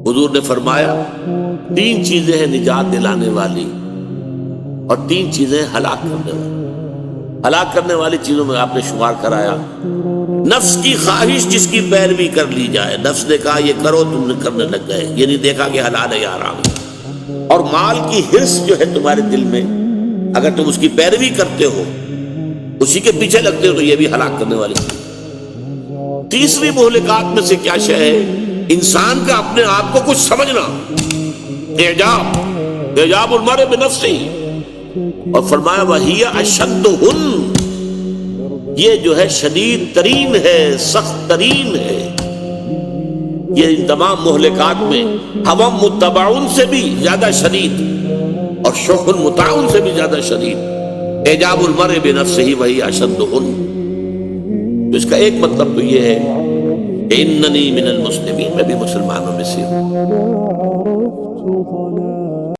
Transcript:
حضور نے فرمایا 3 چیزیں ہیں نجات دلانے والی اور 3 چیزیں ہلاک کرنے والی۔ ہلاک کرنے والی چیزوں میں آپ نے شمار کرایا نفس کی خواہش جس کی پیروی کر لی جائے، نفس نے کہا یہ کرو، تم نے کرنے لگ گئے، یہ نہیں دیکھا کہ حلال ہے یا حرام ہے۔ اور مال کی حرص جو ہے تمہارے دل میں، اگر تم اس کی پیروی کرتے ہو، اسی کے پیچھے لگتے ہو، تو یہ بھی ہلاک کرنے والی چیز۔ تیسری مہلکات میں سے کیا شے ہے؟ انسان کا اپنے آپ کو کچھ سمجھنا، اعجاب المرء بنفسہ، اور فرمایا وَهِيَ أَشَدُّهُنَّ، یہ جو ہے شدید ترین ہے، سخت ترین ہے۔ یہ ان تمام مہلکات میں ہوا متبعون سے بھی زیادہ شدید اور شح مطاعن سے بھی زیادہ شدید، اعجاب المرء بنفسہ وَهِيَ أَشَدُّهُنَّ۔ تو اس کا ایک مطلب تو یہ ہے کہ اننی من المسلمین، میں بھی مسلمانوں میں سے ہوں۔